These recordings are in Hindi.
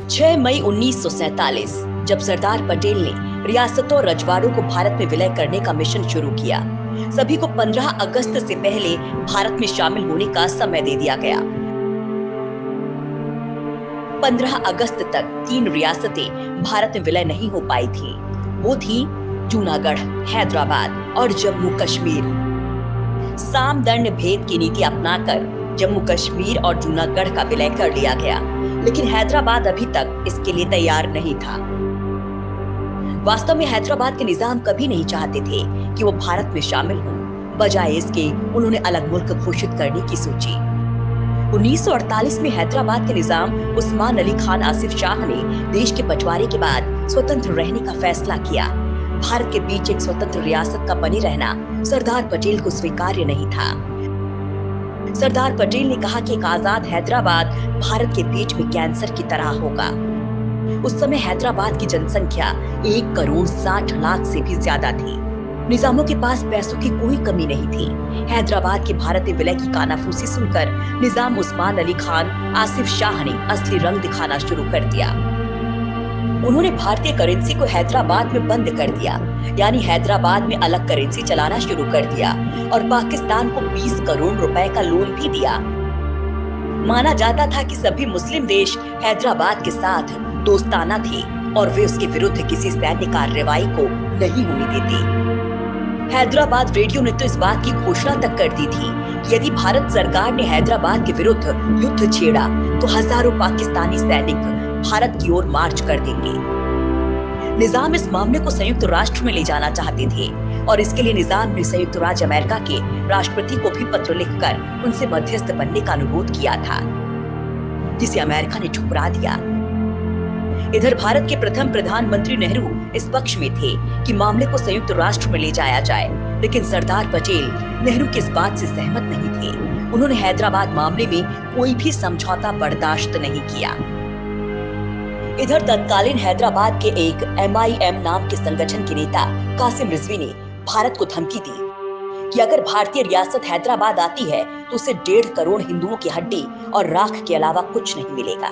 6 मई 1947 जब सरदार पटेल ने रियासतों और रजवाड़ों को भारत में विलय करने का मिशन शुरू किया, सभी को 15 अगस्त से पहले भारत में शामिल होने का समय दे दिया गया। 15 अगस्त तक 3 रियासतें भारत में विलय नहीं हो पाई थी। वो थी जूनागढ़, हैदराबाद और जम्मू कश्मीर। साम दंड भेद की नीति अपनाकर जम्मू कश्मीर और जूनागढ़ का विलय कर लिया गया, लेकिन हैदराबाद अभी तक इसके लिए तैयार नहीं था। वास्तव में हैदराबाद के निजाम कभी नहीं चाहते थे कि वो भारत में शामिल हों। बजाय इसके उन्होंने अलग मुल्क घोषित करने की सोची। 1948 में हैदराबाद के निजाम उस्मान अली खान आसिफ शाह ने देश के बंटवारे के बाद स्वतंत्र रहने का फैसला किया। भारत के बीच एक स्वतंत्र रियासत का बने रहना सरदार पटेल को स्वीकार्य नहीं था। सरदार पटेल ने कहा कि एक आजाद हैदराबाद भारत के पेट में कैंसर की तरह होगा। उस समय हैदराबाद की जनसंख्या 1 करोड़ 60 लाख से भी ज्यादा थी। निजामों के पास पैसों की कोई कमी नहीं थी। हैदराबाद के भारत में विलय की कानाफूसी सुनकर निजाम उस्मान अली खान आसिफ शाह ने असली रंग दिखाना शुरू कर दिया। उन्होंने भारतीय करेंसी को हैदराबाद में बंद कर दिया, यानी हैदराबाद में अलग करेंसी चलाना शुरू कर दिया और पाकिस्तान को 20 करोड़ रुपए का लोन भी दिया। माना जाता था कि सभी मुस्लिम देश हैदराबाद के साथ दोस्ताना थे और वे उसके विरुद्ध किसी सैन्य कार्रवाई को नहीं होने देते। हैदराबाद रेडियो ने तो इस बात की घोषणा तक कर दी थी कि यदि भारत सरकार ने हैदराबाद के विरुद्ध युद्ध छेड़ा तो हजारों पाकिस्तानी सैनिक भारत की ओर मार्च कर देंगे। निजाम इस मामले को संयुक्त राष्ट्र में ले जाना चाहते थे और इसके लिए निजाम ने संयुक्त राज्य अमेरिका के राष्ट्रपति को भी पत्र लिखकर उनसे मध्यस्थ बनने का अनुरोध किया था, जिसे अमेरिका ने ठुकरा दिया। इधर भारत के प्रथम प्रधानमंत्री नेहरू इस पक्ष में थे कि मामले को संयुक्त राष्ट्र में ले जाया जाए, लेकिन सरदार पटेल नेहरू की इस बात से सहमत नहीं थे। उन्होंने हैदराबाद मामले में कोई भी समझौता बर्दाश्त नहीं किया। इधर तत्कालीन हैदराबाद के एक MIM नाम के संगठन के नेता कासिम रिजवी ने भारत को धमकी दी कि अगर भारतीय रियासत हैदराबाद आती है तो उसे 1.5 करोड़ हिंदुओं की हड्डी और राख के अलावा कुछ नहीं मिलेगा।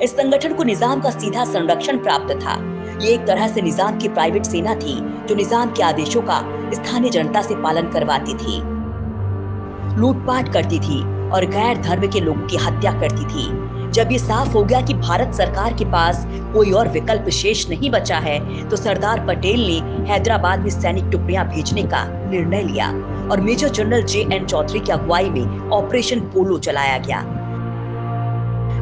इस संगठन को निजाम का सीधा संरक्षण प्राप्त था। ये एक तरह से निजाम की प्राइवेट सेना थी जो निजाम के आदेशों का स्थानीय जनता से पालन करवाती थी, लूटपाट करती थी और गैर धर्म के लोगों की हत्या करती थी। जब ये साफ हो गया कि भारत सरकार के पास कोई और विकल्प शेष नहीं बचा है, तो सरदार पटेल ने हैदराबाद में सैनिक टुकड़ियां भेजने का निर्णय लिया और मेजर जनरल JN चौधरी की अगुवाई में ऑपरेशन पोलो चलाया गया।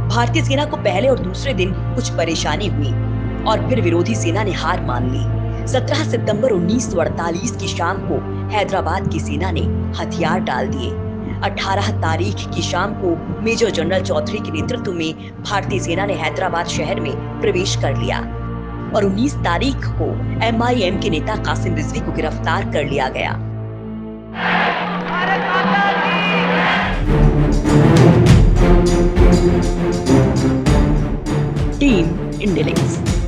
भारतीय सेना को पहले और दूसरे दिन कुछ परेशानी हुई और फिर विरोधी सेना ने हार मान ली। 17 सितंबर 1948 की शाम को हैदराबाद की सेना ने हथियार डाल दिए। 18 तारीख की शाम को मेजर जनरल चौधरी के नेतृत्व में भारतीय सेना ने हैदराबाद शहर में प्रवेश कर लिया और 19 तारीख को MIM के नेता कासिम रिजवी को गिरफ्तार कर लिया गया। Team India links.